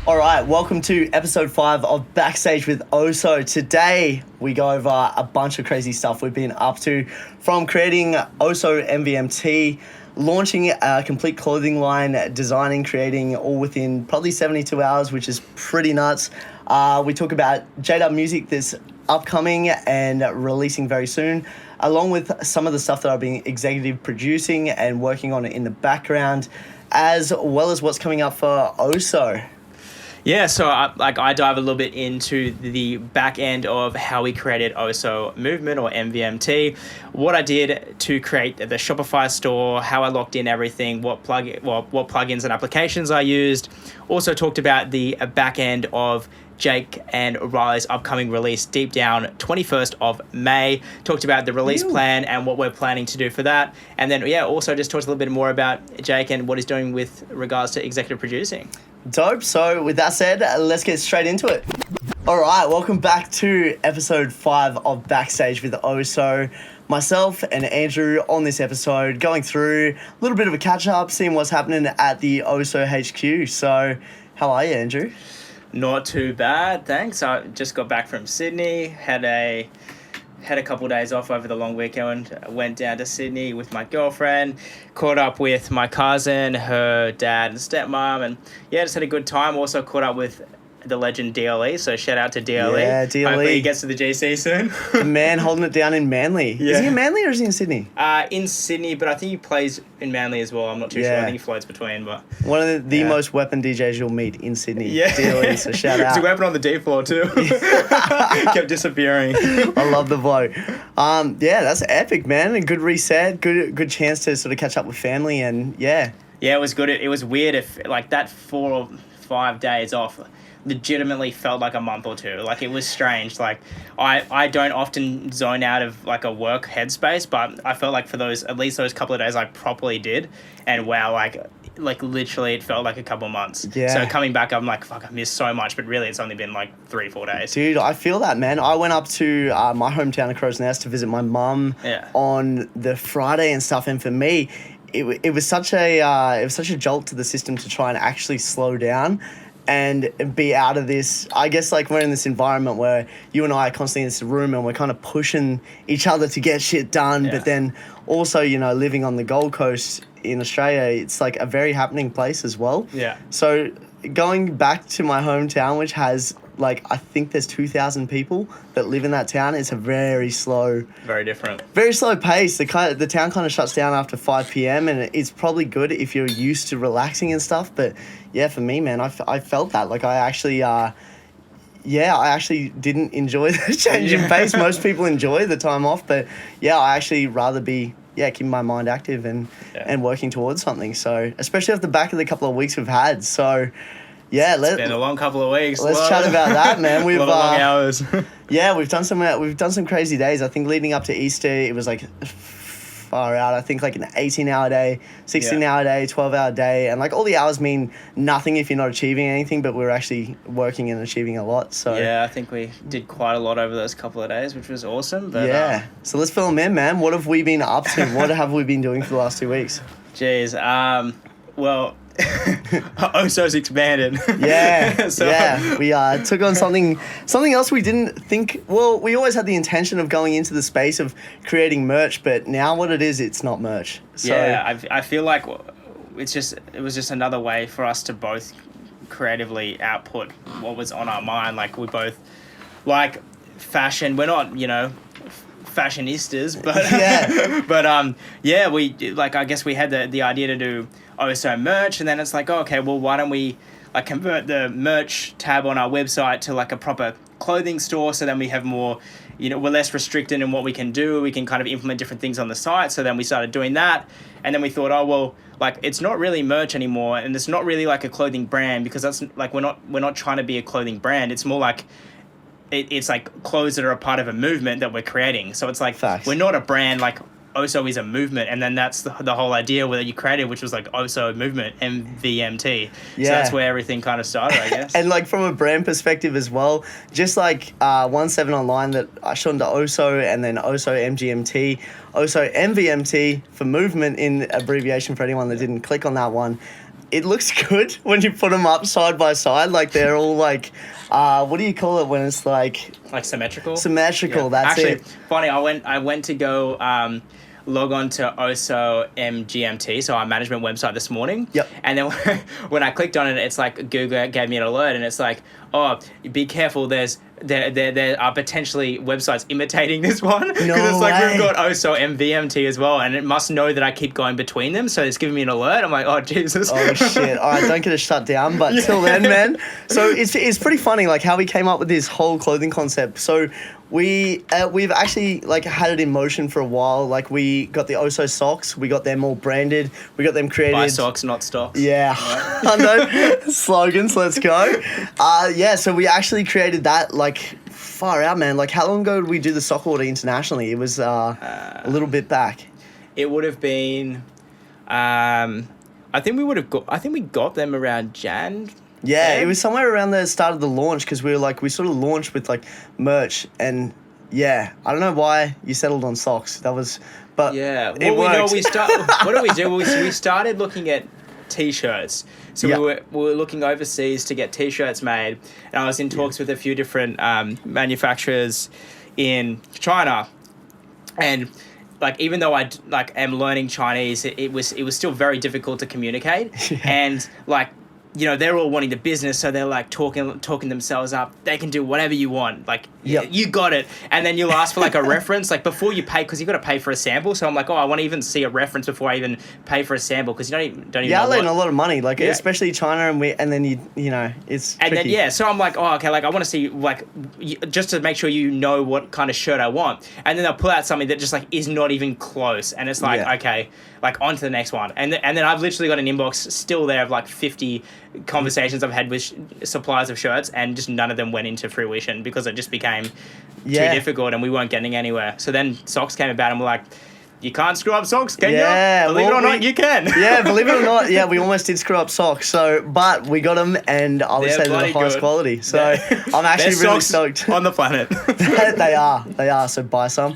All right, welcome to episode 5 of Backstage with OSO. Today, we go over a bunch of crazy stuff we've been up to, from creating OSO MVMT, launching a complete clothing line, designing, creating, all within probably 72 hours, which is pretty nuts. We talk about JW music that's upcoming and releasing very soon, along with some of the stuff that I've been executive producing and working on in the background, as well as what's coming up for OSO. Yeah, so I dive a little bit into the back end of how we created OSO Movement or MVMT, what I did to create the Shopify store, how I locked in everything, what plugins and applications I used. Also talked about the back end of Jake and Riley's upcoming release, Deep Down, 21st of May. Talked about the release plan and what we're planning to do for that. And then, also just talked a little bit more about Jake and what he's doing with regards to executive producing. Dope. So with that said, let's get straight into it. All right, welcome back to episode 5 of Backstage with OSO. Myself and Andrew on this episode, going through a little bit of a catch-up, seeing what's happening at the OSO HQ. So how are you, Andrew? Not too bad, thanks. I just got back from Sydney, had a couple of days off over the long weekend, went down to Sydney with my girlfriend, caught up with my cousin, her dad and stepmom, and just had a good time. Also caught up with the legend DLE, so shout out to DLE. Yeah, DLE. Hopefully he gets to the GC soon. The man holding it down in Manly. Yeah. Is he in Manly or is he in Sydney? In Sydney, but I think he plays in Manly as well. I'm not too sure. I think he floats between. But one of the most weapon DJs you'll meet in Sydney. Yeah. DLE, so shout out. He's a weapon on the D floor too. Kept disappearing. I love the bloke. That's epic, man. A good reset, good chance to sort of catch up with family, and yeah, it was good. It was weird if like that 4 or 5 days off legitimately felt like a month or two. Like, it was strange. Like, I don't often zone out of like a work headspace, but I felt like for at least those couple of days I properly did, and wow, like literally it felt like a couple months. Yeah. So coming back, I'm like, fuck, I missed so much, but really it's only been like 3-4 days. Dude, I feel that, man. I went up to my hometown of Crow's Nest to visit my mum on the Friday and stuff, and for me, it was such a jolt to the system to try and actually slow down and be out of this. I guess like we're in this environment where you and I are constantly in this room and we're kind of pushing each other to get shit done. Yeah. But then also, living on the Gold Coast in Australia, it's like a very happening place as well. Yeah. So going back to my hometown, which has I think there's 2,000 people that live in that town. It's a very slow... Very different. Very slow pace. The town kind of shuts down after 5 p.m. and it's probably good if you're used to relaxing and stuff. But yeah, for me, man, I felt that. Like, I actually didn't enjoy the change in pace. Most people enjoy the time off, but yeah, I actually rather be... keeping my mind active and working towards something. So, especially off the back of the couple of weeks we've had. So... yeah, it's been a long couple of weeks. Let's chat about that, man. We've long hours. We've done some crazy days. I think leading up to Easter, it was like far out. I think like an 18-hour day, 16-hour day, 12-hour day, and like all the hours mean nothing if you're not achieving anything. But we're actually working and achieving a lot. So I think we did quite a lot over those couple of days, which was awesome. But, so let's fill them in, man. What have we been up to? What have we been doing for the last 2 weeks? Jeez. Well. OSO's expanded. We took on something else we didn't think. Well, we always had the intention of going into the space of creating merch, but now what it is, it's not merch. So, I feel like it was just another way for us to both creatively output what was on our mind. Like, we both like fashion. We're not, fashionistas, but we I guess we had the idea to do OSO merch, and then it's like, why don't we like convert the merch tab on our website to like a proper clothing store, so then we have more, we're less restricted in what we can do. We can kind of implement different things on the site. So then we started doing that, and then we thought, it's not really merch anymore, and it's not really like a clothing brand, because that's like we're not trying to be a clothing brand. It's more like it's like clothes that are a part of a movement that we're creating. So it's like Facts. We're not a brand. Like, OSO is a movement, and then that's the whole idea that you created, which was like OSO Movement, MVMT. So that's where everything kind of started, I guess. And like from a brand perspective as well, just like 17 online that I shot into OSO, and then OSO MGMT, OSO MVMT for movement in abbreviation for anyone that didn't click on that one. it looks good when you put them up side by side. Like they're all like, what do you call it when it's like symmetrical? Symmetrical. Yeah. That's Actually, it. funny. I went to go log on to OSO MVMT, so our management website this morning. Yep. And then when I clicked on it, it's like Google gave me an alert, and it's like, oh, be careful. There are potentially websites imitating this one because it's like way. we've got OSO MVMT as well, and it must know that I keep going between them, so it's giving me an alert. I'm like, oh Jesus. Oh shit! All right, don't get it shut down. But till then, man. So it's pretty funny, like how we came up with this whole clothing concept. So we've actually like had it in motion for a while. Like we got the OSO socks, we got them all branded, we got them created. Buy socks, not stocks. Yeah, I know. Slogans. Let's go. Yeah. So we actually created that like far out, man. Like how long ago did we do the sock order internationally? It was a little bit back. It would have been. I think we got them around Jan. Yeah, Feb? it was somewhere around the start of the launch because we sort of launched with like merch and yeah, I don't know why you settled on socks. That was, but Yeah. it worked. What did we do? We started looking at t-shirts. So Yeah. we were looking overseas to get t-shirts made, and I was in talks with a few different manufacturers in China, and like even though I like am learning Chinese, it was still very difficult to communicate, Yeah. and like. You know, they're all wanting the business, so they're like talking themselves up. They can do whatever you want. Like, Yep. you got it. And then you'll ask for like a reference, like before you pay, because you got to pay for a sample. So I'm like, oh, I want to even see a reference before I even pay for a sample, because you don't even Yeah, know I learned what. a lot of money, like Yeah. especially China, and then you know it's And tricky. then, so I'm like, oh, okay, like I want to see, like, just to make sure you know what kind of shirt I want. And then they'll pull out something that just, like, is not even close. And it's like, Yeah. okay, like, on to the next one. And then I've literally got an inbox still there of, like, 50 conversations I've had with suppliers of shirts, and just none of them went into fruition because it just became too difficult and we weren't getting anywhere. So then socks came about and we're like, you can't screw up socks, can Yeah, you? Believe it well, or not, you can. Yeah, believe it or not, yeah, we almost did screw up socks. So, but we got them, and I would They're say they're the bloody highest good. quality. So, I'm actually Best really socks stoked. on the planet. They are. So buy some.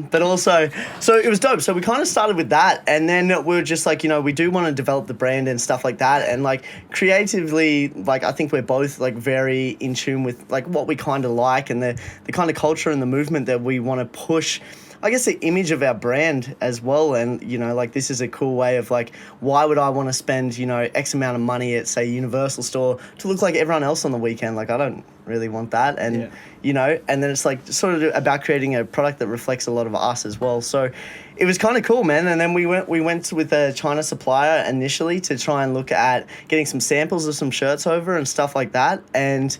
But also, so it was dope. So we kind of started with that, and then we were just like, you know, we do want to develop the brand and stuff like that, and like creatively, like I think we're both like very in tune with like what we kind of like and the kind of culture and the movement that we want to push. I guess the image of our brand as well, and you know, like this is a cool way of like, why would I want to spend, you know, X amount of money at say Universal Store to look like everyone else on the weekend? Like I don't really want that, and you know, and then it's like sort of about creating a product that reflects a lot of us as well. So it was kind of cool, man. And then we went with a China supplier initially to try and look at getting some samples of some shirts over and stuff like that, and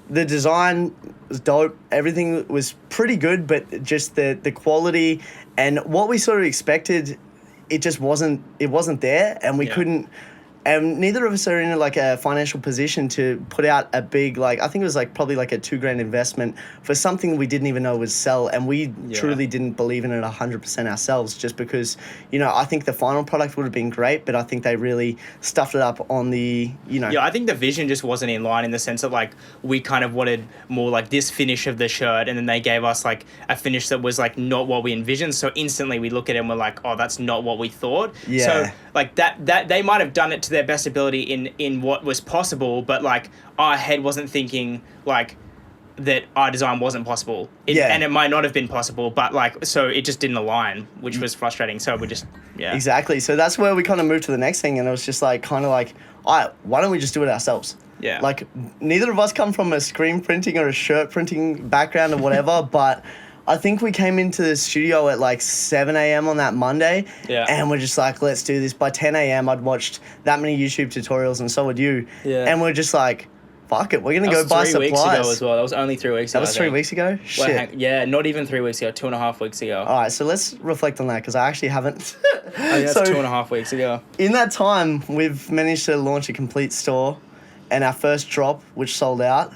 the design was dope. Everything was pretty good, but just the quality and what we sort of expected, it just wasn't there, and we couldn't. And neither of us are in like a financial position to put out a big, like, I think it was like probably like a $2,000 investment for something we didn't even know would sell. And we truly didn't believe in it 100% ourselves, just because, you know, I think the final product would have been great, but I think they really stuffed it up on the, you know. Yeah, I think the vision just wasn't in line, in the sense that like we kind of wanted more like this finish of the shirt, and then they gave us like a finish that was like not what we envisioned. So instantly we look at it and we're like, oh, that's not what we thought. Yeah. So like that they might have done it to their best ability in what was possible, but like our head wasn't thinking like that our design wasn't possible. And it might not have been possible, but like, so it just didn't align, which was frustrating. So we just, Exactly. So that's where we kind of moved to the next thing, and it was just like, kind of like, all right, why don't we just do it ourselves? Yeah. Like, neither of us come from a screen printing or a shirt printing background or whatever, but I think we came into the studio at like 7 a.m. on that Monday, and we're just like, let's do this. By 10 a.m. I'd watched that many YouTube tutorials, and so had you. Yeah. And we're just like, fuck it, we're going to go buy supplies. 3 weeks ago as well. That was only 3 weeks ago. That was 3 weeks ago? Shit. Yeah, not even 3 weeks ago, 2.5 weeks ago. All right, so let's reflect on that, because I actually haven't. That's 2.5 weeks ago. In that time, we've managed to launch a complete store, and our first drop, which sold out.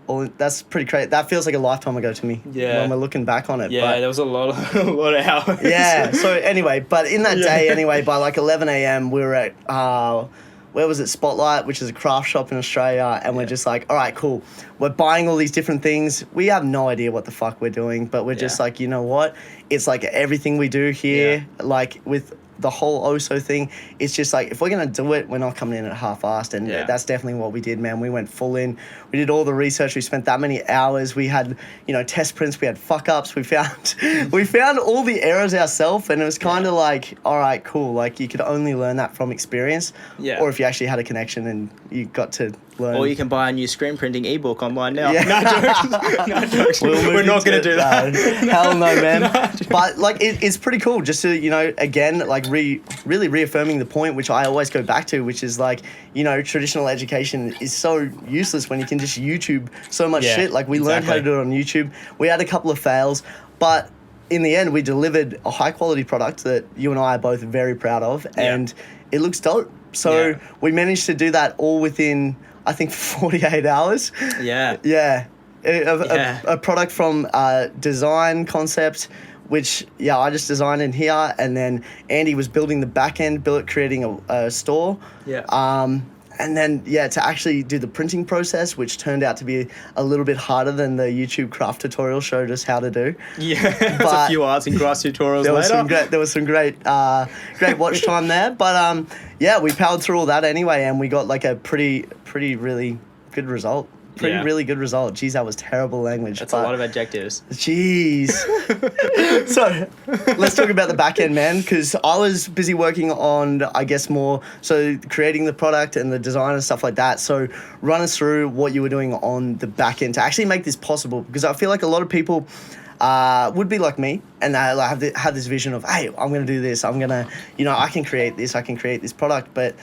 Well, that's pretty crazy. That feels like a lifetime ago to me. Yeah. When we're looking back on it. Yeah, but, there was a lot of hours. Yeah. So anyway, but in that day anyway, by like 11 a.m. we were at where was it? Spotlight, which is a craft shop in Australia, and we're just like, all right, cool. We're buying all these different things. We have no idea what the fuck we're doing, but we're just like, you know what? It's like everything we do here, like with the whole OSO thing, it's just like, if we're going to do it, we're not coming in at half-assed. And that's definitely what we did, man. We went full in. We did all the research. We spent that many hours. We had, test prints. We had fuck-ups. We found all the errors ourselves, and it was kind of like, all right, cool. Like, you could only learn that from experience. Yeah. Or if you actually had a connection and you got to learn. Or you can buy a new screen printing ebook online now. Yeah. No jokes. We're not going to do that. Hell no, man. But like, it's pretty cool just to, again, like really reaffirming the point, which I always go back to, which is like, traditional education is so useless when you can just YouTube so much shit. Like, we learned how to do it on YouTube. We had a couple of fails, but in the end, we delivered a high quality product that you and I are both very proud of, and it looks dope. So we managed to do that all within, I think, 48 hours. Yeah. Yeah. A product from design concept, which, I just designed in here, and then Andy was building the back end, creating a store. Yeah. And then, to actually do the printing process, which turned out to be a little bit harder than the YouTube craft tutorial showed us how to do. Yeah, there's a few arts and crafts tutorials later. There was some great watch time there. But, we powered through all that anyway, and we got like a pretty really good result. Really good result. Jeez, that was terrible language. That's a lot of adjectives. Jeez. So let's talk about the back end, man, because I was busy working on, I guess, more so creating the product and the design and stuff like that. So run us through what you were doing on the back end to actually make this possible, because I feel like a lot of people would be like me, and they have this vision of, hey, I'm going to do this. I'm going to, I can create this product. But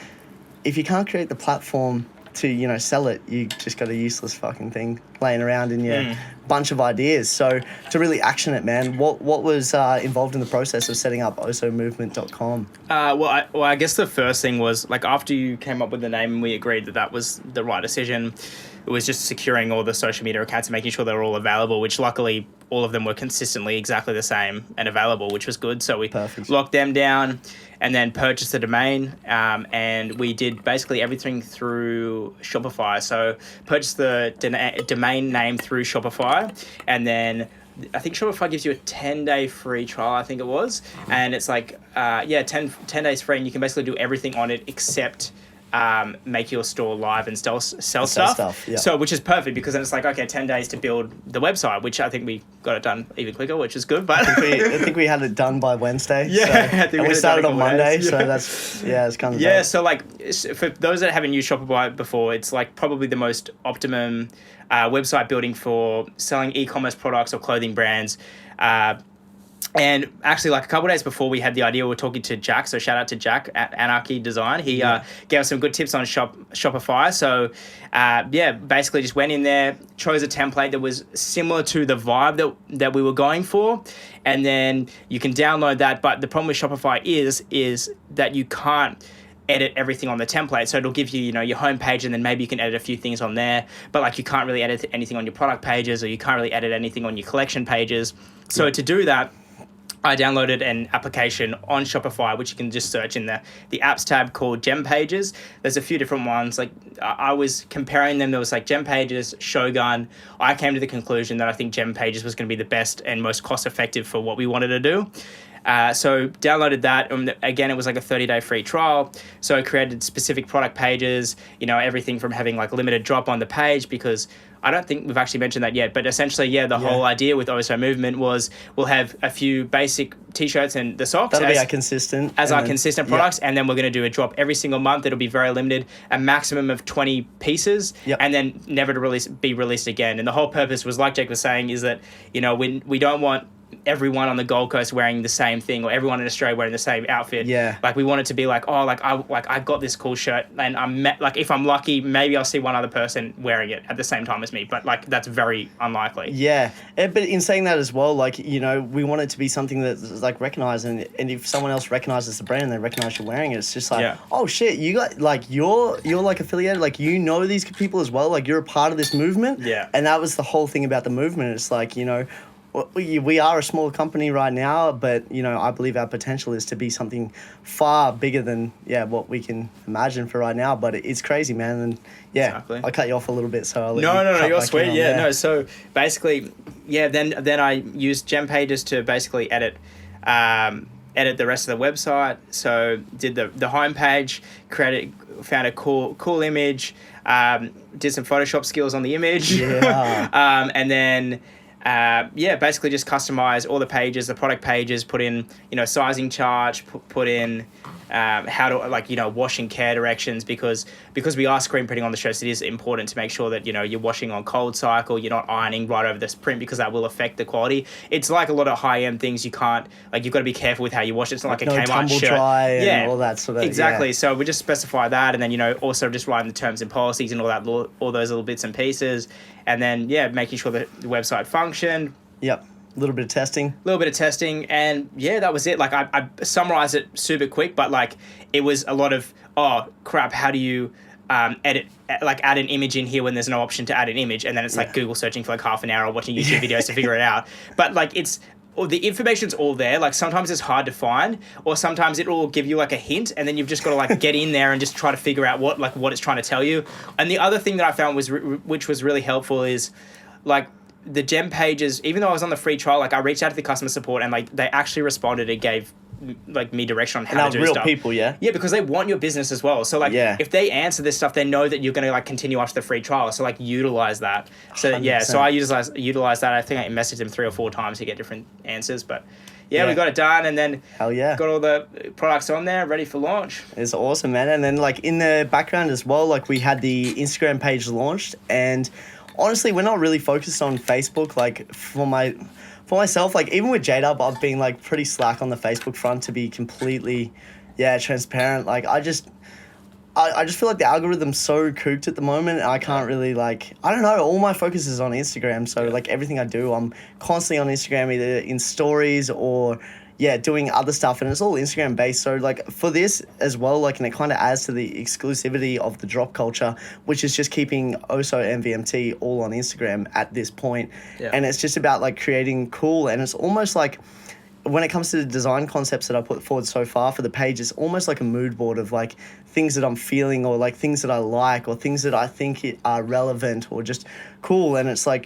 if you can't create the platform to sell it, you just got a useless fucking thing laying around in your bunch of ideas. So to really action it, man, what was involved in the process of setting up OSOMovement.com? Well, I guess the first thing was, like, after you came up with the name and we agreed that was the right decision, it was just securing all the social media accounts and making sure they were all available, which luckily all of them were consistently exactly the same and available, which was good. So we locked them down and then purchased the domain, and we did basically everything through Shopify. So purchased the domain name through Shopify, and then I think Shopify gives you a 10-day free trial, I think it was. And it's like, 10 days free, and you can basically do everything on it except make your store live and sell stuff. Yeah. So, which is perfect, because then it's like, okay, 10 days to build the website, which I think we got it done even quicker, which is good. But I think we had it done by Wednesday. Yeah, and we started on Monday, so that's it's kind of So like, for those that haven't used Shopify before, it's like probably the most optimum website building for selling e-commerce products or clothing brands. And actually, like, a couple of days before we had the idea, we were talking to Jack. So shout out to Jack at Anarchy Design. He gave us some good tips on Shopify. So basically just went in there, chose a template that was similar to the vibe that we were going for, and then you can download that. But the problem with Shopify is that you can't edit everything on the template. So it'll give you, your home page, and then maybe you can edit a few things on there, but like, you can't really edit anything on your product pages, or you can't really edit anything on your collection pages. So to do that, I downloaded an application on Shopify, which you can just search in the apps tab, called Gem Pages. There's a few different ones. Like, I was comparing them. There was like Gem Pages, Shogun. I came to the conclusion that I think Gem Pages was going to be the best and most cost effective for what we wanted to do. So downloaded that. Again, it was like a 30-day free trial. So I created specific product pages, everything from having like limited drop on the page, because I don't think we've actually mentioned that yet, but essentially, whole idea with OSO Movement was we'll have a few basic t-shirts and the socks. That'll be our consistent. Consistent products, and then we're going to do a drop every single month. It'll be very limited, a maximum of 20 pieces, and then never to be released again. And the whole purpose was, like Jake was saying, is that, we don't want everyone on the Gold Coast wearing the same thing, or everyone in Australia wearing the same outfit. Like, we want it to be like, I got this cool shirt, and if I'm lucky, maybe I'll see one other person wearing it at the same time as me, but like, that's very unlikely. But in saying that as well, like, we want it to be something that's like recognized, and if someone else recognizes the brand and they recognize you're wearing it, it's just like, oh shit, you got, like, you're like affiliated, like, these people as well, like, you're a part of this movement. And that was the whole thing about the movement. It's like, we are a small company right now, but I believe our potential is to be something far bigger than what we can imagine for right now. But it's crazy, man. And exactly. I cut you off a little bit, so I'll let no, you're sweet. So basically, then I used Gem Pages to basically edit edit the rest of the website. So did the homepage, found a cool image, did some Photoshop skills on the image, and then basically just customize all the pages, the product pages, put in sizing charts, put in how to washing care directions, because we are screen printing on the shirts. It is important to make sure that you're washing on cold cycle, you're not ironing right over this print, because that will affect the quality. It's like a lot of high end things, you can't, you've got to be careful with how you wash it. It's not like a no Kmart tumble shirt, dry and all that sort of exactly. So we just specify that, and then also just writing the terms and policies and all those little bits and pieces, and then making sure that the website functioned. Yep. A little bit of testing, and that was it. I summarized it super quick, but it was a lot of, oh crap, how do you add an image in here when there's no option to add an image, and then it's Google searching for half an hour or watching YouTube videos to figure it out. But the information's all there. Sometimes it's hard to find, or sometimes it will give you a hint, and then you've just got to get in there and just try to figure out what it's trying to tell you. And the other thing that I found which was really helpful is the gem pages. Even though I was on the free trial, I reached out to the customer support, and they actually responded and gave me direction on how to do real stuff. People, yeah, because they want your business as well. So if they answer this stuff, they know that you're going to continue after the free trial. So utilize that. So 100%. So I utilize that. I think I messaged them 3 or 4 times to get different answers, but we got it done, and then got all the products on there ready for launch. It's awesome, man. And then in the background as well, we had the Instagram page launched, and honestly, we're not really focused on Facebook. For myself, even with J-Dub, I've been pretty slack on the Facebook front, to be completely, transparent. I just feel like the algorithm's so cooked at the moment, and I can't really I don't know. All my focus is on Instagram, so everything I do, I'm constantly on Instagram, either in stories or doing other stuff, and it's all Instagram based. So for this as well, and it kind of adds to the exclusivity of the drop culture, which is just keeping OSO MVMT all on Instagram at this point. And it's just about creating cool, and it's almost when it comes to the design concepts that I put forward so far for the page, it's almost like a mood board of things that I'm feeling, or things that I like, or things that I think are relevant, or just cool. And it's I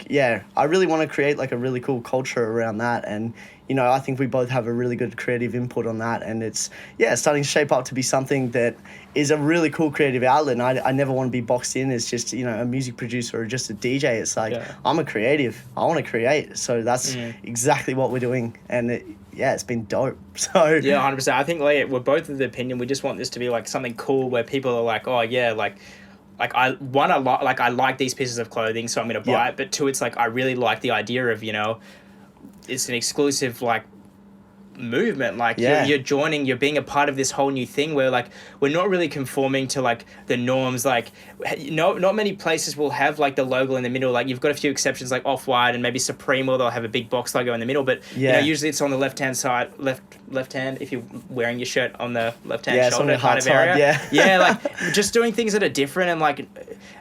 really want to create a really cool culture around that. And I think we both have a really good creative input on that, and it's starting to shape up to be something that is a really cool creative outlet. And I never want to be boxed in as just a music producer or just a DJ. It's I'm a creative. I want to create. So that's exactly what we're doing, and it's been dope. So 100%. I think we're both of the opinion we just want this to be something cool where people are I like these pieces of clothing, so I'm going to buy it. But 2, it's I really like the idea of it's an exclusive movement. You're joining, you're being a part of this whole new thing where we're not really conforming to the norms. Not many places will have the logo in the middle. You've got a few exceptions Off-White and maybe Supreme, or they'll have a big box logo in the middle, but usually it's on the left hand side, left hand, if you're wearing your shirt on the left hand shoulder kind of area. Just doing things that are different, and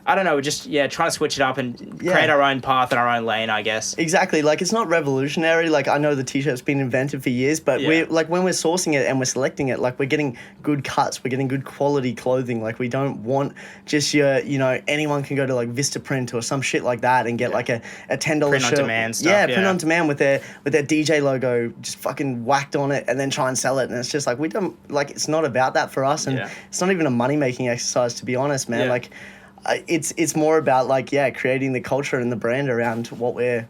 I don't know, just trying to switch it up and create our own path and our own lane, I guess. Exactly. It's not revolutionary. I know the t-shirt's been invented for years, but we're when we're sourcing it and we're selecting it, we're getting good cuts, we're getting good quality clothing. We don't want just your anyone can go to Vistaprint or some shit like that and get a $10 print shirt. On demand stuff. Print on demand with their DJ logo just fucking whacked on it, and then try and sell it. And it's just we don't it's not about that for us, and it's not even a money making exercise, to be honest, man. It's more about creating the culture and the brand around what we're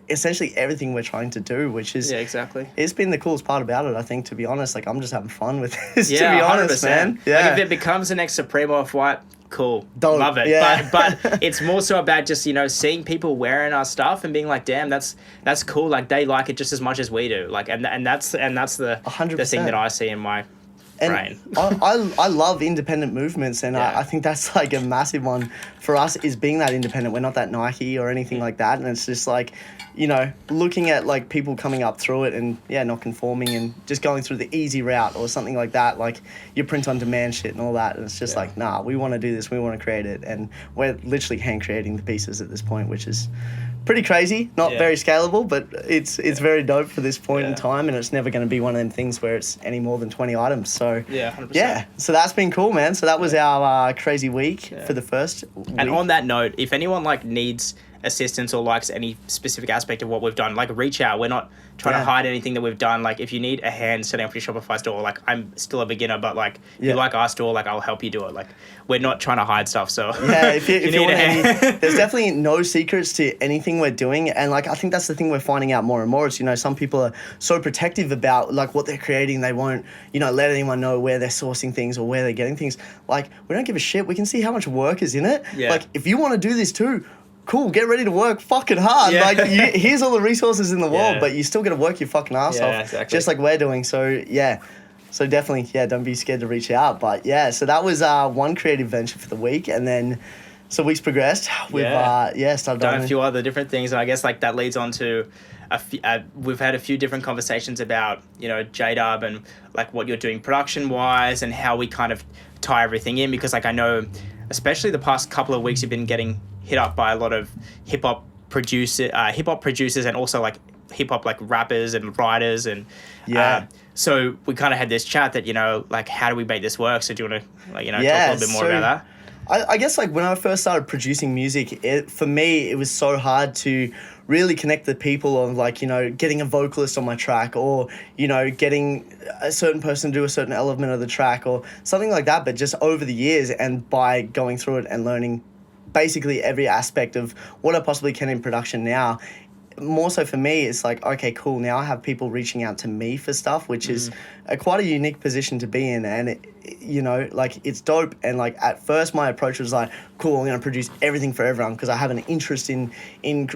essentially everything we're trying to do, which is exactly. It's been the coolest part about it, I think, to be honest. I'm just having fun with this, to be 100%. honest, man. If it becomes the next Supreme Off-White, cool, love it. But it's more so about just seeing people wearing our stuff and being damn, that's cool. They like it just as much as we do. And that's the 100%. the thing that I see in my brain. I love independent movements, and I think that's a massive one for us, is being that independent. We're not that Nike or anything like that, and it's just looking at people coming up through it and not conforming and just going through the easy route or something like that, your print on demand shit and all that. And it's just nah, we want to do this, we want to create it, and we're literally hand creating the pieces at this point, which is pretty crazy, not very scalable, but it's very dope for this point in time, and it's never going to be one of them things where it's any more than 20 items. So 100%. So that's been cool, man. So that was our crazy week for the first week. And on that note, if anyone needs assistance or likes any specific aspect of what we've done, like reach out. We're not trying to hide anything that we've done. Like if you need a hand setting up your Shopify store, like I'm still a beginner, but like if you like our store, like I'll help you do it. Like we're not trying to hide stuff. So yeah, if you need a hand, there's definitely no secrets to anything we're doing. And like I think that's the thing we're finding out more and more. Is, you know, some people are so protective about like what they're creating. They won't, you know, let anyone know where they're sourcing things or where they're getting things. Like we don't give a shit. We can see how much work is in it. Yeah. Like if you want to do this too, cool, get ready to work fucking hard. Yeah. Like here's all the resources in the world, but you still got to work your fucking ass off, exactly. just like we're doing. So yeah. So definitely, don't be scared to reach out. But yeah, so that was one creative venture for the week, and then so weeks progressed. We've started done a few other different things, and I guess like that leads on to we've had a few different conversations about, you know, J-Dub and like what you're doing production wise and how we kind of tie everything in, because like I know especially the past couple of weeks you've been getting hit up by a lot of hip hop producers and also like hip hop like rappers and writers and so we kind of had this chat that, you know, like how do we make this work? So do you want to like, you know, talk a little bit more about that? I guess like when I first started producing music, for me it was so hard to really connect the people on like, you know, getting a vocalist on my track or, you know, getting a certain person to do a certain element of the track or something like that. But just over the years and by going through it and learning basically every aspect of what I possibly can in production now, more so for me, it's like, okay, cool. Now I have people reaching out to me for stuff, which is quite a unique position to be in. And, you know, like it's dope. And like at first my approach was like, cool, I'm going to produce everything for everyone because I have an interest in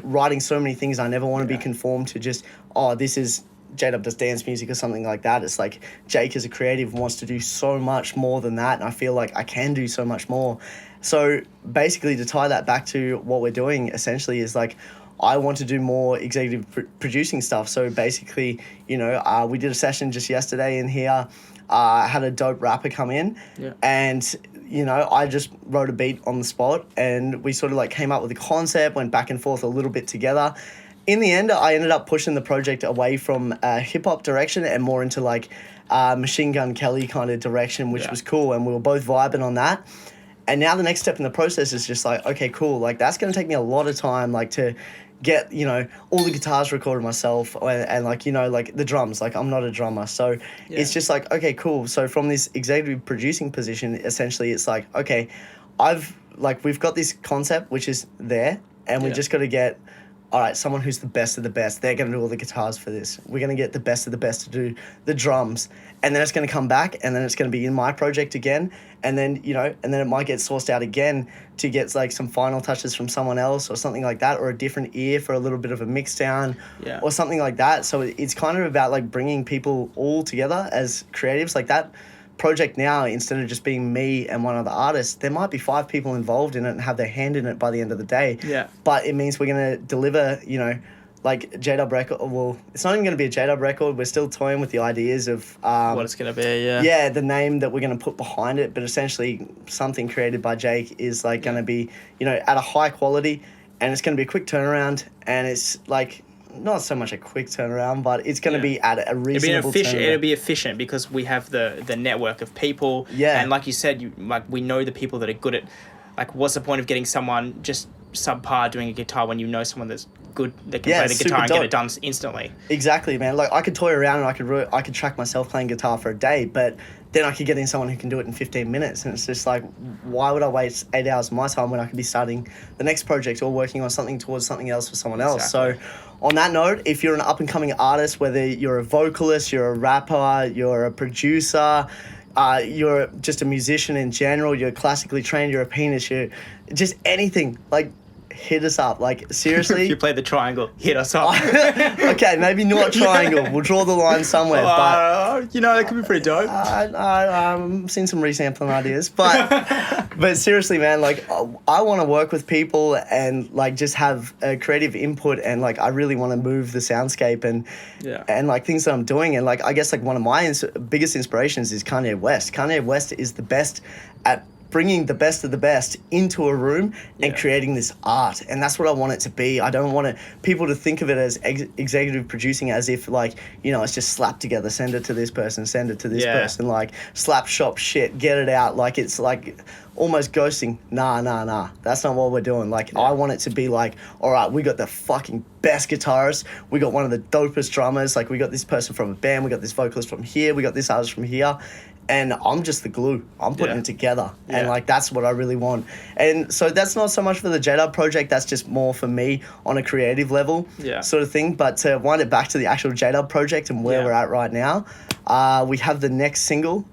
writing so many things. I never want to be conformed to just, oh, this is J-Dub does dance music or something like that. It's like Jake as a creative wants to do so much more than that. And I feel like I can do so much more. So basically to tie that back to what we're doing essentially is like, I want to do more executive producing stuff. So basically, you know, we did a session just yesterday in here. Had a dope rapper come in and, you know, I just wrote a beat on the spot and we sort of like came up with a concept, went back and forth a little bit together. In the end, I ended up pushing the project away from hip hop direction and more into like Machine Gun Kelly kind of direction, which was cool. And we were both vibing on that. And now the next step in the process is just like, okay, cool. Like that's going to take me a lot of time, like to get, you know, all the guitars recorded myself and like, you know, like the drums, like I'm not a drummer. So it's just like, okay, cool. So from this executive producing position, essentially it's like, okay, we've got this concept, which is there and we just got to get, all right, someone who's the best of the best. They're going to do all the guitars for this. We're going to get the best of the best to do the drums. And then it's going to come back and then it's going to be in my project again. And then, you know, and then it might get sourced out again to get like some final touches from someone else or something like that, or a different ear for a little bit of a mix down or something like that. So it's kind of about like bringing people all together as creatives. Like that project now, instead of just being me and one other artist, there might be 5 people involved in it and have their hand in it by the end of the day. Yeah. But it means we're going to deliver, you know, like J-Dub record. Well, it's not even going to be a J-Dub record. We're still toying with the ideas of what it's going to be. Yeah, the name that we're going to put behind it. But essentially, something created by Jake is like going to be, you know, at a high quality, and it's going to be a quick turnaround, and it's like not so much a quick turnaround, but it's going to be at a reasonable turnaround. It'll be efficient because we have the network of people. Yeah. And like you said, we know the people that are good at, like, what's the point of getting someone just subpar doing a guitar when you know someone that's good that can play the guitar and get it done instantly. Exactly, man. Like I could toy around and I could track myself playing guitar for a day, but then I could get in someone who can do it in 15 minutes, and it's just like, why would I waste 8 hours of my time when I could be starting the next project or working on something towards something else for someone else? Exactly. So on that note, if you're an up and coming artist, whether you're a vocalist, you're a rapper, you're a producer, you're just a musician in general, you're classically trained, you're a pianist, you're just anything, like, hit us up. Like, seriously. If you play the triangle, hit us up. Okay, maybe not triangle. We'll draw the line somewhere. But you know, that could be pretty dope. I've seen some resampling ideas. But seriously, man, like, I want to work with people and, like, just have a creative input, and, like, I really want to move the soundscape and like, things that I'm doing. And, like, I guess, like, one of my biggest inspirations is Kanye West. Kanye West is the best at bringing the best of the best into a room and Yeah. creating this art. And that's what I want it to be. I don't want people to think of it as executive producing as if, like, you know, it's just slapped together, send it to this person, send it to this Yeah. person, like slap shop shit, get it out. Like, it's like almost ghosting. Nah. That's not what we're doing. Like, I want it to be like, all right, we got the fucking best guitarist. We got one of the dopest drummers. Like, we got this person from a band. We got this vocalist from here. We got this artist from here. And I'm just the glue. I'm putting Yeah. it together. And, Yeah. like, that's what I really want. And so that's not so much for the J-Dub project. That's just more for me on a creative level Yeah. sort of thing. But to wind it back to the actual J-Dub project and where Yeah. we're at right now, we have the next single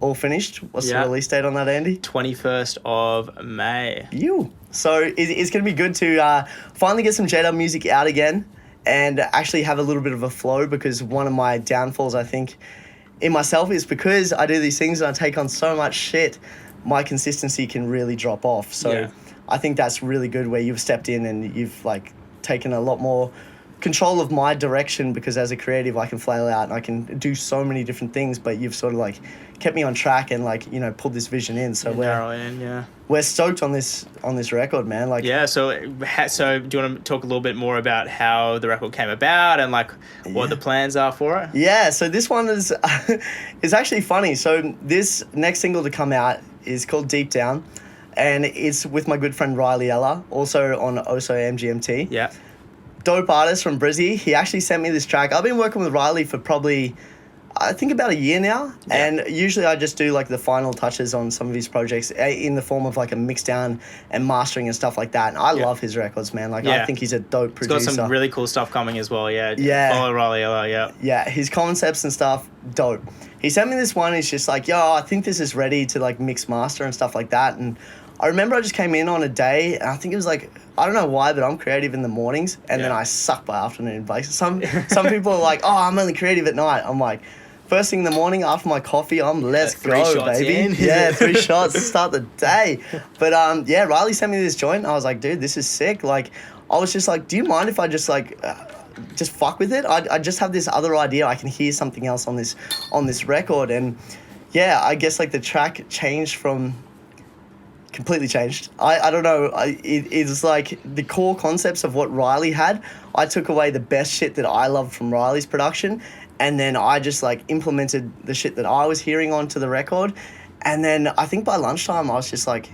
all finished. What's the Yeah. release date on that, Andy? 21st of May. So it's going to be good to finally get some J-Dub music out again and actually have a little bit of a flow, because one of my downfalls, I think, in myself is because I do these things and I take on so much shit, my consistency can really drop off. So Yeah. I think that's really good where you've stepped in and you've, like, taken a lot more control of my direction, because as a creative I can flail out and I can do so many different things, but you've sort of, like, kept me on track and, like, you know, pulled this vision in. So Narrow in, yeah. we're stoked on this record, man. Like, Yeah, so do you want to talk a little bit more about how the record came about and, like, what the plans are for it? yeah, so this one is is actually funny. So this next single to come out is called Deep Down, and it's with my good friend Riley Ella, also on OSO MGMT. Yeah. Dope artist from Brizzy. He actually sent me this track. I've been working with Riley for probably, I think, about a year now. Yeah. And usually I just do, like, the final touches on some of his projects in the form of, like, a mix down and mastering and stuff like that. And I love his records, man. Like, I Yeah. think he's a dope He's producer. got some really cool stuff coming as well, yeah. Yeah. Follow Riley, yeah. Yeah, his concepts and stuff, dope. He sent me this one. He's just like, yo, I think this is ready to, like, mix master and stuff like that. And I remember I just came in on a day, and I think it was like, I don't know why, but I'm creative in the mornings, and then Yeah. I suck by afternoon. Like, some people are like, oh, I'm only creative at night. I'm like, first thing in the morning after my coffee, let's Three go, shots baby. in. Yeah, 3 shots to start the day. But yeah, Riley sent me this joint, and I was like, dude, this is sick. Like, I was just like, do you mind if I just, like, just fuck with it? I just have this other idea. I can hear something else on this record. And yeah, I guess, like, the track changed from completely changed. I don't know. It's like the core concepts of what Riley had. I took away the best shit that I loved from Riley's production, and then I just, like, implemented the shit that I was hearing onto the record. And then I think by lunchtime I was just like,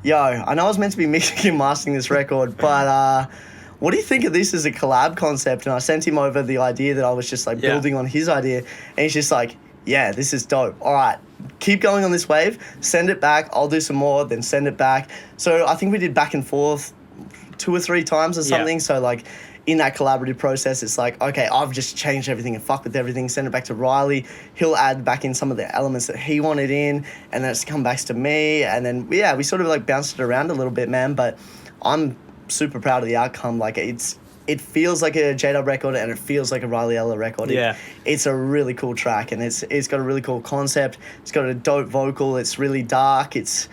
yo, I know I was meant to be mixing and mastering this record, but what do you think of this as a collab concept? And I sent him over the idea that I was just, like, building on his idea, and he's just like, yeah, this is dope. All right, keep going on this wave. Send it back. I'll do some more, then send it back. So I think we did back and forth 2 or 3 times or something. Yeah. So, like, in that collaborative process, it's like, okay, I've just changed everything and fuck with everything. Send it back to Riley. He'll add back in some of the elements that he wanted in, and then it's come back to me. And then, yeah, we sort of, like, bounced it around a little bit, man. But I'm super proud of the outcome. Like, it feels like a J-Dub record, and it feels like a Riley Ella record. Yeah. It's a really cool track, and it's got a really cool concept. It's got a dope vocal. It's really dark. It's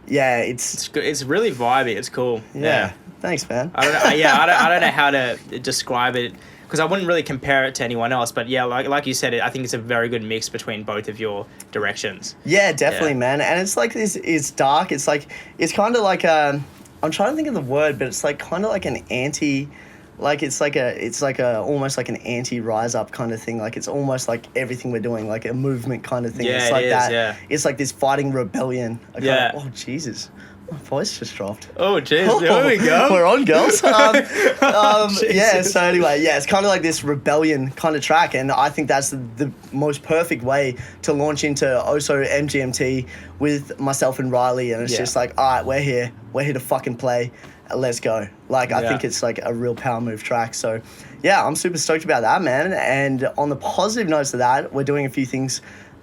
Good. It's really vibey. It's cool. yeah. Thanks, man. I don't know. I don't know how to describe it, because I wouldn't really compare it to anyone else. But yeah, like you said, I think it's a very good mix between both of your directions. Yeah, definitely, Yeah. man. And it's like this. It's dark. It's like, it's kind of like I'm trying to think of the word, but it's like kind of like an anti. Like, it's like a almost like an anti-rise up kind of thing. Like, it's almost like everything we're doing, like a movement kind of thing. Yeah, it's it like is, that. yeah. It's like this fighting rebellion. Yeah. Oh, Jesus. My voice just dropped. Oh, jeez. There we go. We're on, girls. Yeah, Jesus. so anyway, yeah, it's kind of like this rebellion kind of track, and I think that's the most perfect way to launch into OSO MGMT with myself and Riley, and it's Yeah. just like, all right, we're here to fucking play. Let's go. Like, I Yeah. think it's like a real power move track. So, yeah, I'm super stoked about that, man. And on the positive notes of that, we're doing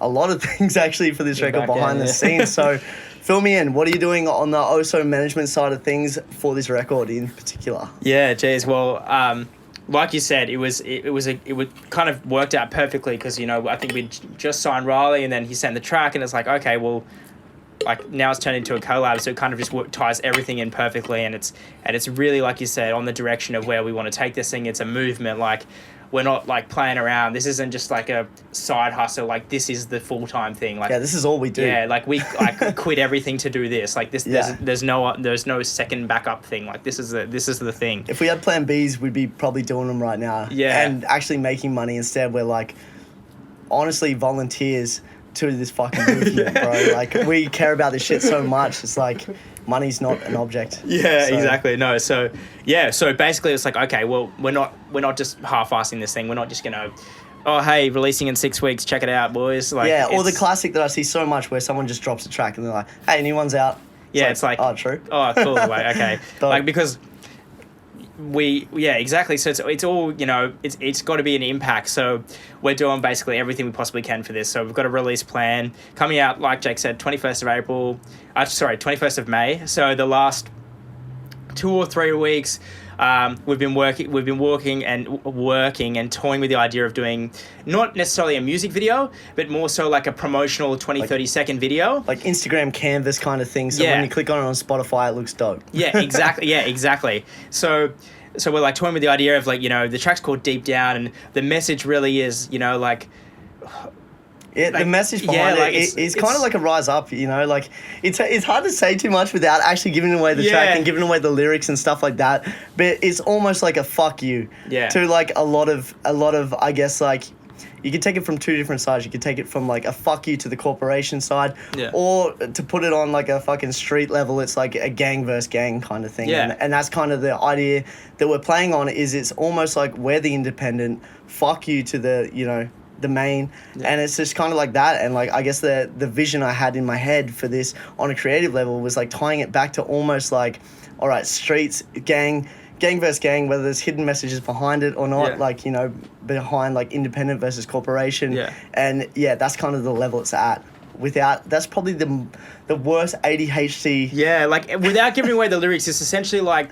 a lot of things actually for this record back behind end, the yeah. scenes. So, fill me in. What are you doing on the OSO management side of things for this record in particular? Yeah, geez. Well, like you said, it kind of worked out perfectly, because, you know, I think we just signed Riley, and then he sent the track, and it's like, okay, well, like, now it's turned into a collab, so it kind of just ties everything in perfectly, and it's really, like you said, on the direction of where we want to take this thing. It's a movement. Like, we're not like playing around. This isn't just like a side hustle. Like this is the full-time thing. Like this is all we do. Yeah, like we quit everything to do this. Like this, there's no second backup thing. Like this is the thing. If we had plan Bs, we'd be probably doing them right now. Yeah. And actually making money. Instead, we're like, honestly, volunteers to this fucking movement, bro. Like, we care about this shit so much. It's like, money's not an object. Yeah, so. Exactly. No, so basically it's like, okay, well, we're not just half-assing this thing. We're not just gonna, oh hey, releasing in 6 weeks, check it out, boys. Like, or the classic that I see so much where someone just drops a track and they're like, hey, new one's out. It's like oh, true. Oh, cool. Like, okay. Like, because exactly. So it's all, it's got to be an impact. So we're doing basically everything we possibly can for this. So we've got a release plan coming out, like Jake said, 21st of May. So the last 2 or 3 weeks, we've been working and toying with the idea of doing not necessarily a music video, but more so like a promotional 30 second video. Like Instagram canvas kind of thing. So when you click on it on Spotify, it looks dope. Yeah, exactly. Yeah, exactly. So we're like toying with the idea of like, the track's called Deep Down, and the message really is, like... Yeah, the message behind it's kind of like a rise up, like it's hard to say too much without actually giving away the track and giving away the lyrics and stuff like that. But it's almost like a fuck you to like a lot of I guess like you can take it from two different sides. You can take it from like a fuck you to the corporation side, or to put it on like a fucking street level, it's like a gang versus gang kind of thing. And that's kind of the idea that we're playing on. Is it's almost like we're the independent fuck you to the the main, and it's just kind of like that. And like I guess the vision I had in my head for this on a creative level was like tying it back to almost like, all right, streets, gang versus gang, whether there's hidden messages behind it or not, like behind like independent versus corporation, and that's kind of the level it's at. That's probably the worst ADHD. Like without giving away the lyrics, it's essentially like,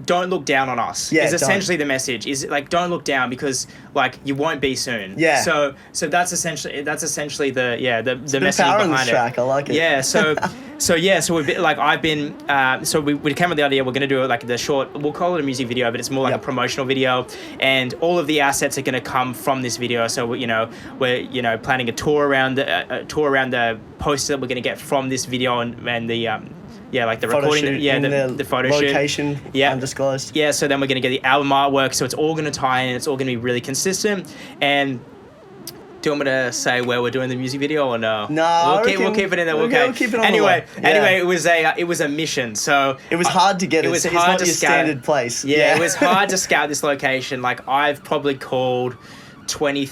don't look down on us. Is essentially the message. Is like, don't look down, because like you won't be soon. So that's essentially the message behind it. Track. I like it. So we've been, like, I've been so we came with the idea we're going to do like the short, we'll call it a music video, but it's more like a promotional video, and all of the assets are going to come from this video. So we're planning a tour around the poster that we're going to get from this video, and the like the photo recording, shoot, the photo location, shoot, undisclosed. So then we're going to get the album artwork, so it's all going to tie in, it's all going to be really consistent. And do you want me to say where we're doing the music video or no? No, we'll keep it in there. We'll keep it on anyway, it was a mission. So it was hard to get. It's not your standard place. It was hard to scout this location. Like, I've probably called 20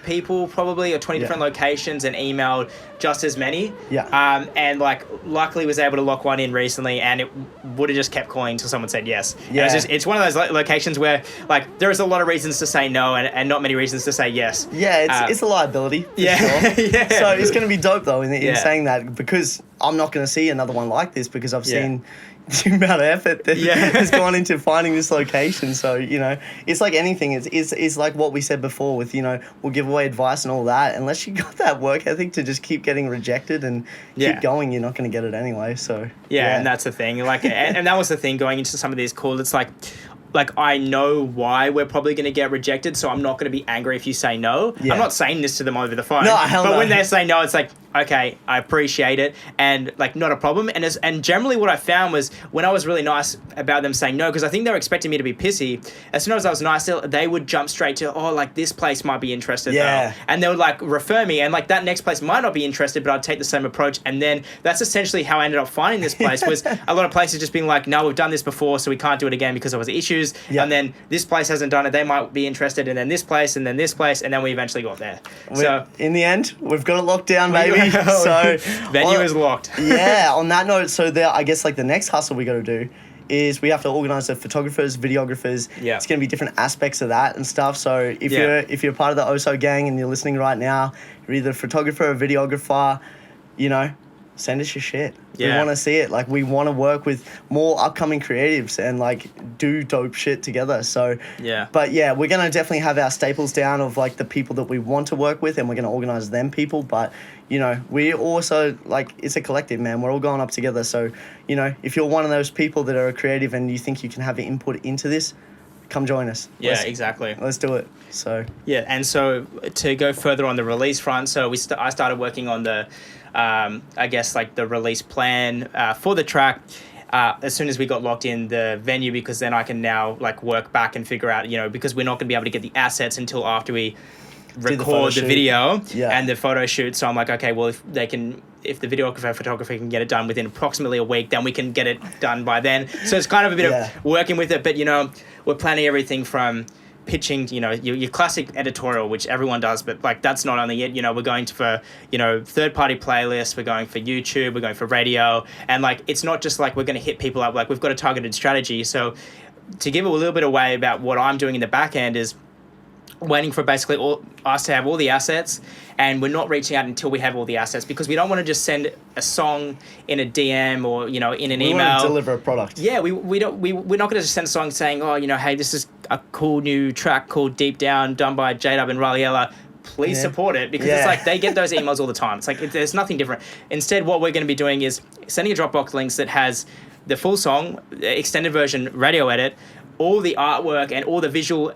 people probably, or 20 different locations, and emailed just as many. And like luckily was able to lock one in recently, and it would have just kept calling until someone said yes. It's one of those locations where like there is a lot of reasons to say no, and not many reasons to say yes. It's a liability for sure. So it's going to be dope though in saying that, because I'm not going to see another one like this, because I've seen the amount of effort that has gone into finding this location. So, it's like anything. It's like what we said before with, we'll give away advice and all that. Unless you got that work ethic to just keep getting rejected and keep going, you're not going to get it anyway. So, and that's the thing. Like, and that was the thing going into some of these calls. It's like I know why we're probably going to get rejected, so I'm not going to be angry if you say no. I'm not saying this to them over the phone. But when they say no, it's like, okay, I appreciate it, and like, not a problem. And generally what I found was, when I was really nice about them saying no, because I think they were expecting me to be pissy, as soon as I was nice, they would jump straight to, oh, like this place might be interested though. And they would like refer me, and like that next place might not be interested, but I'd take the same approach. And then that's essentially how I ended up finding this place, was a lot of places just being like, no, we've done this before, so we can't do it again because there was issues. And then this place hasn't done it, they might be interested, and then this place, and then this place, and then we eventually got there. So in the end, we've got it locked down, baby. So venue is locked. On that note, so there, I guess like the next hustle we got to do is we have to organize the photographers, videographers. It's going to be different aspects of that and stuff. So if you're part of the OSO gang and you're listening right now, you're either a photographer or videographer, send us your shit. We want to see it. Like, we want to work with more upcoming creatives and like do dope shit together. So but we're gonna definitely have our staples down of like the people that we want to work with, and we're gonna organize them people. But we also, like, it's a collective, man. We're all going up together. So if you're one of those people that are creative and you think you can have input into this, come join us. Yeah, exactly. Let's do it. So yeah, and so to go further on the release front, so I started working on the, I guess like the release plan for the track. As soon as we got locked in the venue, because then I can now like work back and figure out, because we're not going to be able to get the assets until after we record the video and the photo shoot. So I'm like, okay, well, if the videographer, photographer can get it done within approximately a week, then we can get it done by then. So it's kind of a bit of working with it, but we're planning everything from pitching, your classic editorial, which everyone does, but like that's not only it. We're going for third-party playlists, we're going for YouTube, we're going for radio, and like it's not just like we're going to hit people up. Like we've got a targeted strategy. So to give a little bit away about what I'm doing in the back end is waiting for basically us to have all the assets, and we're not reaching out until we have all the assets, because we don't want to just send a song in a DM or in an email. We want to deliver a product. Yeah, we're not going to just send a song saying, hey, this is a cool new track called Deep Down, done by J-Dub and Riley Ella. Please support it, because it's like they get those emails all the time. It's like there's nothing different. Instead, what we're going to be doing is sending a Dropbox links that has the full song, extended version, radio edit, all the artwork and all the visual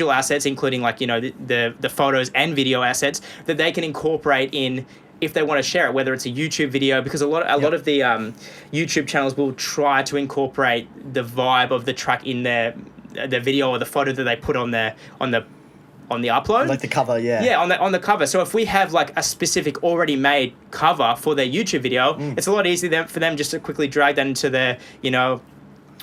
assets, including like the photos and video assets that they can incorporate in if they want to share it, whether it's a YouTube video, because a lot of the YouTube channels will try to incorporate the vibe of the track in the video or the photo that they put on the upload, like the cover, on the cover. So if we have like a specific already made cover for their YouTube video, it's a lot easier for them just to quickly drag that into their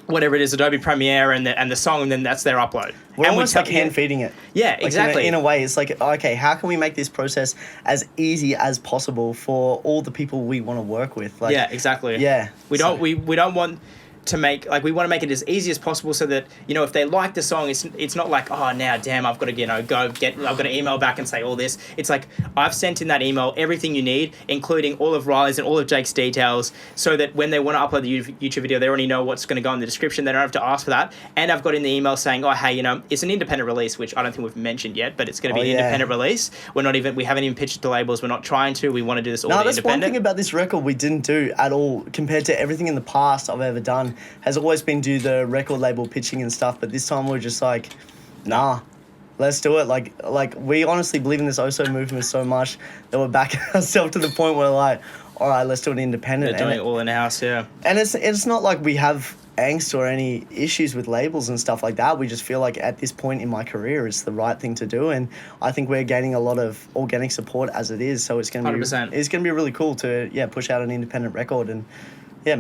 whatever it is, Adobe Premiere and the song, and then that's their upload. We're almost like hand feeding it. Yeah, like exactly. In a way, it's like, okay, how can we make this process as easy as possible for all the people we want to work with? Like, yeah, exactly. Yeah. We don't want to make, like, we want to make it as easy as possible so that, if they like the song, it's not like, oh, now, damn, I've got to, I've got to email back and say all this. It's like, I've sent in that email everything you need, including all of Riley's and all of Jake's details, so that when they want to upload the YouTube video, they already know what's going to go in the description. They don't have to ask for that. And I've got in the email saying, oh, hey, it's an independent release, which I don't think we've mentioned yet, but it's going to be an independent release. We haven't even pitched it to labels. We're not trying to. We want to do this all independent. That's one thing about this record we didn't do at all, compared to everything in the past I've ever done. Has always been do the record label pitching and stuff, but this time we're just like, nah, let's do it. Like we honestly believe in this OSO movement so much that we're backing ourselves to the point where like, all right, let's do it independent. They're doing it all in-house, yeah. And it's not like we have angst or any issues with labels and stuff like that. We just feel like at this point in my career, it's the right thing to do, and I think we're gaining a lot of organic support as it is. So it's going to be really cool to push out an independent record and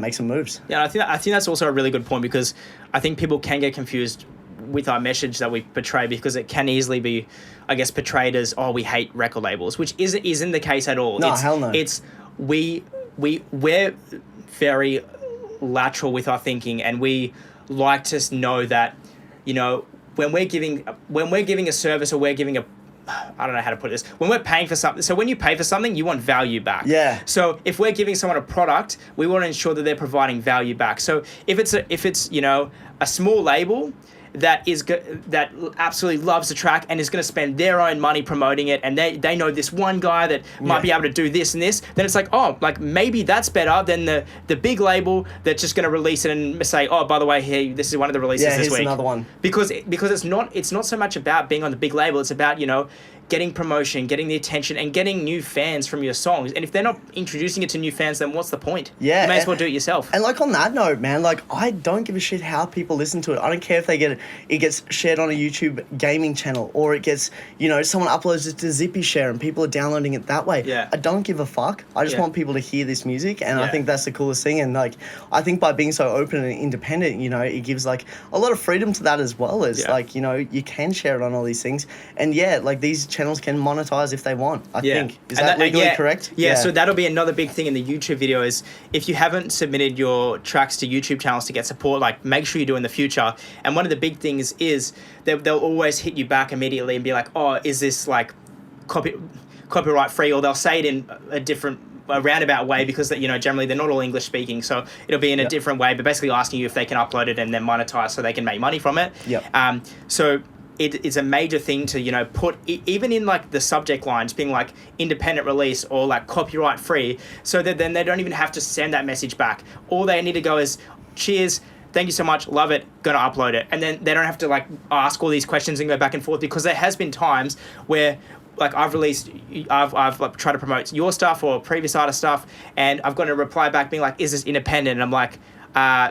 make some moves. Yeah, I think that's also a really good point, because I think people can get confused with our message that we portray, because it can easily be, I guess, portrayed as, oh, we hate record labels, which isn't the case at all. Hell no. It's we're very lateral with our thinking, and we like to know that, when we're giving a service, or we're giving I don't know how to put this. When we're paying for something, so when you pay for something, you want value back. Yeah. So if we're giving someone a product, we want to ensure that they're providing value back. So if it's a small label that absolutely loves the track and is going to spend their own money promoting it, and they know this one guy that might be able to do this and this, then it's like, oh, like maybe that's better than the big label that's just going to release it and say, oh, by the way, hey, this is one of the releases this week. Here's another one. Because it's not so much about being on the big label. It's about getting promotion, getting the attention, and getting new fans from your songs. And if they're not introducing it to new fans, then what's the point? Yeah. You may as well do it yourself. And like on that note, man, like I don't give a shit how people listen to it. I don't care if it gets shared on a YouTube gaming channel, or it gets, someone uploads it to Zippy Share and people are downloading it that way. Yeah. I don't give a fuck. I just want people to hear this music, and I think that's the coolest thing. And like, I think by being so open and independent, it gives like a lot of freedom to that, as well as like, you can share it on all these things. And like these channels can monetize if they want, I think. Is that legally correct? Yeah, so that'll be another big thing in the YouTube video is, if you haven't submitted your tracks to YouTube channels to get support, like make sure you do in the future. And one of the big things is they'll always hit you back immediately and be like, oh, is this like copyright free? Or they'll say it in a roundabout way, because generally they're not all English speaking, so it'll be in a different way, but basically asking you if they can upload it and then monetize so they can make money from it. So it is a major thing to put even in like the subject lines being like independent release or like copyright free, so that then they don't even have to send that message back. All they need to go is, cheers, thank you so much, love it, gonna upload it. And then they don't have to like ask all these questions and go back and forth, because there has been times where like I've like tried to promote your stuff or previous artist stuff, and I've got a reply back being like, is this independent? And I'm like,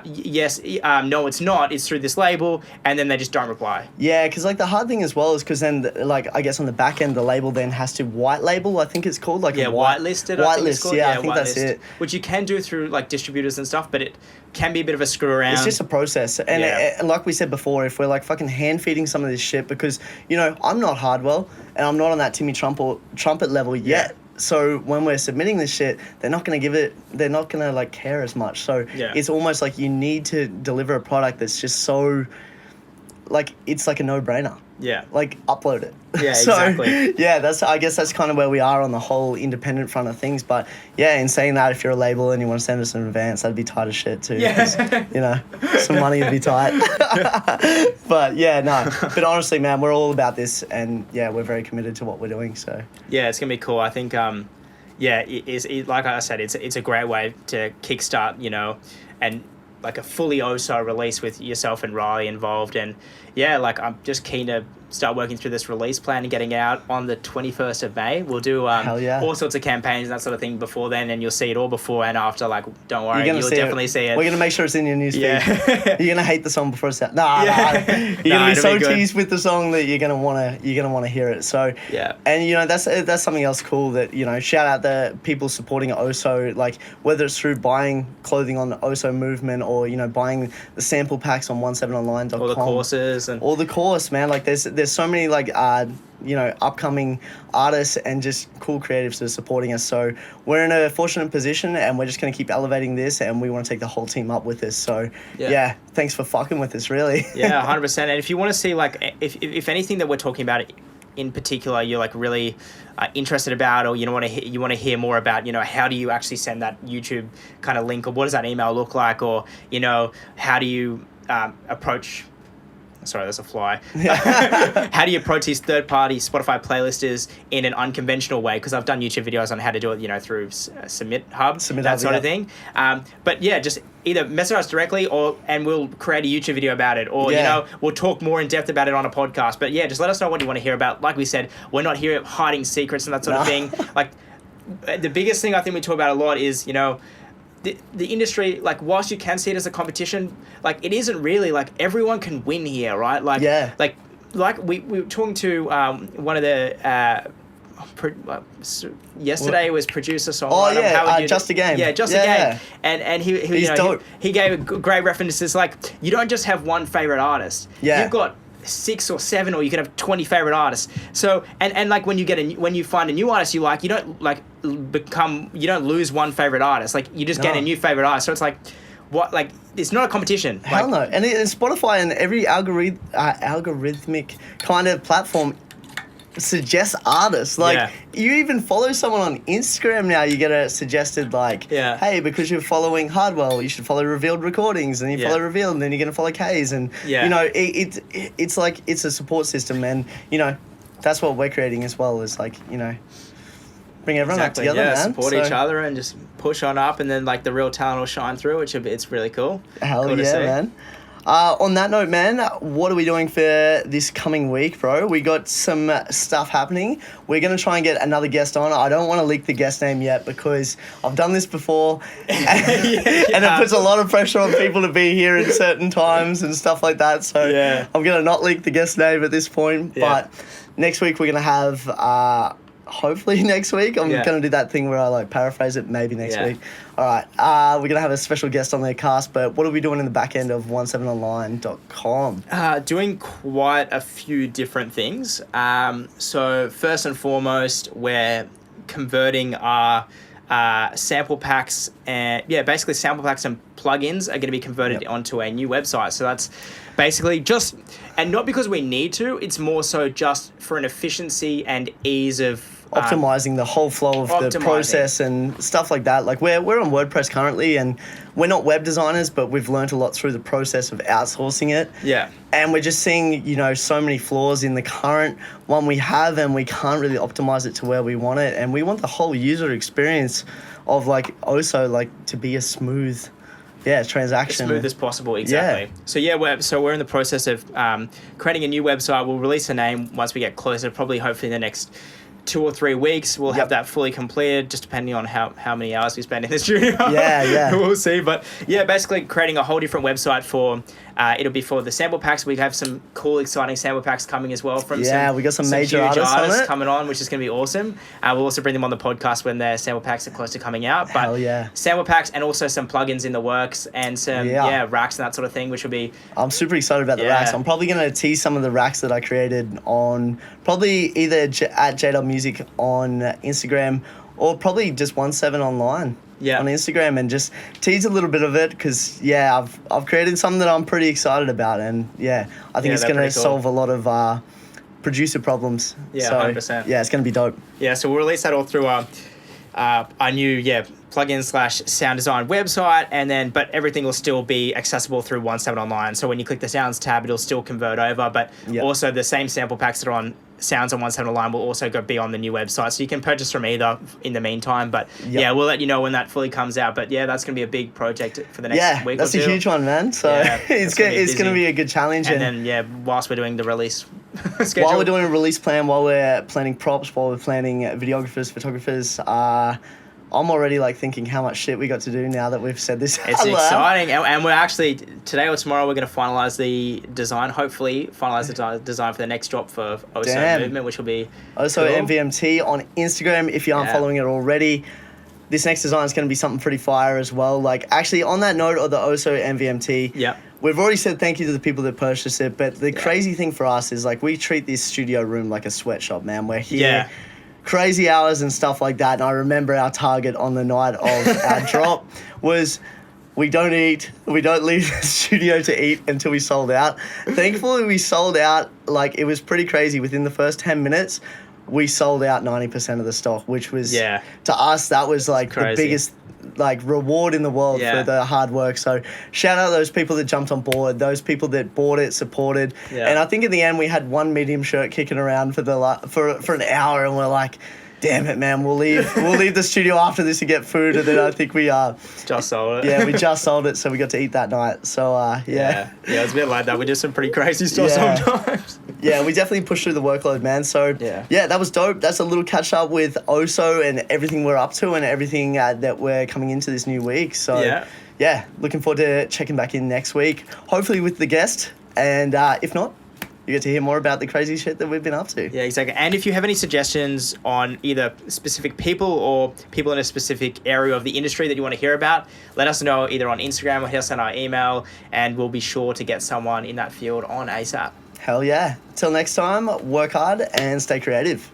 yes, no, it's not. It's through this label, and then they just don't reply. Yeah, because like the hard thing as well is because then like I guess on the back end the label then has to white label. I think it's called like whitelisted. Whitelist. Yeah, I think that's it. Which you can do through like distributors and stuff, but it can be a bit of a screw around. It's just a process, and and like we said before, if we're like fucking hand feeding some of this shit, because you know I'm not Hardwell and I'm not on that Timmy Trumpet level yet. Yeah. So when we're submitting this shit, they're not going to like care as much. So it's almost like you need to deliver a product that's just so, like, it's like a no-brainer. Yeah. Like, upload it. Yeah, So, exactly. yeah, I guess that's kind of where we are on the whole independent front of things. But yeah, in saying that, if you're a label and you want to send us in advance, that'd be tight as shit too. Yeah. You know, some money would be tight. But yeah, no. But honestly, man, we're all about this, and yeah, we're very committed to what we're doing. So yeah, it's gonna be cool. I think like I said, it's a great way to kickstart, you know, and like a fully OSO release with yourself and Riley involved. And yeah, like I'm just keen to start working through this release plan and getting out on the 21st of May. We'll do all sorts of campaigns and that sort of thing before then, and you'll see it all before and after. Like, don't worry, you'll definitely see it. We're going to make sure it's in your newsfeed. Yeah. You're going to hate the song before it's out. Nah. You're going to be so teased with the song that you're going to want to hear it. So, yeah. And, you know, that's something else cool that, you know, shout out the people supporting OSO, like, whether it's through buying clothing on the OSO Movement or, you know, buying the sample packs on 17online.com. All the courses. All the course, man. Like, there's so many, like, you know, upcoming artists and just cool creatives that are supporting us. So we're in a fortunate position, and we're just going to keep elevating this, and we want to take the whole team up with this. So yeah, thanks for fucking with us, really. Yeah, 100%. And if you want to see, like, if anything that we're talking about in particular you're like really interested about, or you want to hear more about, you know, how do you actually send that YouTube kind of link, or what does that email look like, or, you know, how do you approach... Sorry, there's a fly. How do you approach these third-party Spotify playlisters in an unconventional way? Because I've done YouTube videos on how to do it, you know, through Submit Hub, that sort of thing. But yeah, just either message us directly, and we'll create a YouTube video about it, or you know, we'll talk more in depth about it on a podcast. But yeah, just let us know what you want to hear about. Like we said, we're not here hiding secrets and that sort of thing. Like, the biggest thing I think we talk about a lot is, you know, the industry, like, whilst you can see it as a competition, like, it isn't really, like, everyone can win here, right? Like, like we were talking to one of the yesterday was producer songwriter. Just a Game. Yeah, Just a Game. And he He's dope. He gave great references. Like, you don't just have one favorite artist. Yeah. You've got 6 or 7, or you could have 20 favorite artists. So and like when you find a new artist you like, you don't lose one favorite artist. Like, you just get a new favorite artist. So it's like, what, like, it's not a competition. Hell no. And Spotify and every algorithmic kind of platform suggests artists. Like, you even follow someone on Instagram now, you get a suggested, like, hey, because you're following Hardwell, you should follow Revealed Recordings, and you follow Revealed, and then you're going to follow K's, and you know, it's like, it's a support system, and, you know, that's what we're creating as well, is like, you know, bring everyone up together, man. Support each other and just push on up, and then, like, the real talent will shine through, it's really cool. Hell cool yeah, man. On that note, man, what are we doing for this coming week, bro? We got some stuff happening. We're going to try and get another guest on. I don't want to leak the guest name yet, because I've done this before, and it puts a lot of pressure on people to be here at certain times and stuff like that. So I'm going to not leak the guest name at this point. But next week we're going to have... hopefully next week. I'm going to do that thing where I, like, paraphrase it, maybe next week. All right. We're going to have a special guest on their cast, but what are we doing in the back end of 17online.com? Doing quite a few different things. So first and foremost, we're converting our sample packs, and basically sample packs and plugins are going to be converted onto a new website. So that's basically just, and not because we need to, it's more so just for an efficiency and ease of optimizing the whole flow of the process and stuff like that. Like, we're on WordPress currently, and we're not web designers, but we've learned a lot through the process of outsourcing it. Yeah. And we're just seeing, you know, so many flaws in the current one we have, and we can't really optimize it to where we want it. And we want the whole user experience of, like, OSO, like, to be as smooth transaction. As smooth as possible, exactly. Yeah. We're in the process of creating a new website. We'll release a name once we get closer, probably hopefully in the next 2 or 3 weeks. We'll have that fully completed, just depending on how many hours we spend in the studio. Yeah. We'll see. But yeah, basically creating a whole different website for, it'll be for the sample packs. We have some cool, exciting sample packs coming as well from we got some major huge artists coming on, which is going to be awesome. We'll also bring them on the podcast when their sample packs are close to coming out. But Hell yeah. sample packs and also some plugins in the works and some racks and that sort of thing, which will be... I'm super excited about the racks. I'm probably going to tease some of the racks that I created on probably either at JW Music on Instagram or probably just 17 online. On Instagram, and just tease a little bit of it because I've created something that I'm pretty excited about, and I think it's going to solve a lot of producer problems. 100%. It's going to be dope. So we'll release that all through our new plugin / sound design website, and then but everything will still be accessible through 17 online. So when you click the sounds tab, it'll still convert over, but also the same sample packs that are on sounds on 17 online will also be on the new website, so you can purchase from either in the meantime. But we'll let you know when that fully comes out. But that's going to be a big project for the next week or two. That's a huge one, man. So it's going to be a good challenge. And then whilst we're doing the release schedule, while we're doing a release plan, while we're planning props, while we're planning videographers, photographers, I'm already thinking how much shit we got to do now that we've said this. It's exciting, and we're actually today or tomorrow we're going to finalize the design. Hopefully, finalize the design for the next drop for OSO Movement, which will be OSO cool. MVMT on Instagram. If you aren't following it already, this next design is going to be something pretty fire as well. Actually, on that note of the OSO MVMT, we've already said thank you to the people that purchased it. But the crazy thing for us is we treat this studio room like a sweatshop, man. We're here. Crazy hours and stuff like that. And I remember our target on the night of our drop was we don't leave the studio to eat until we sold out. Thankfully, we sold out. It was pretty crazy. Within the first 10 minutes, we sold out 90% of the stock, which was, to us, that was the biggest reward in the world for the hard work. So shout out those people that jumped on board, those people that bought it, supported. And I think in the end we had one medium shirt kicking around for an hour, and we're like, damn it, man, we'll leave the studio after this to get food. And then I think we just sold it. We just sold it, so we got to eat that night. So it's a bit like that. We do some pretty crazy stuff sometimes. We definitely pushed through the workload, man. So that was dope. That's a little catch up with OSO and everything we're up to and everything that we're coming into this new week. So looking forward to checking back in next week, hopefully with the guest. And if not, you get to hear more about the crazy shit that we've been up to. Yeah, exactly. And if you have any suggestions on either specific people or people in a specific area of the industry that you want to hear about, let us know either on Instagram or hit us on our email, and we'll be sure to get someone in that field on ASAP. Hell yeah. Till next time, work hard and stay creative.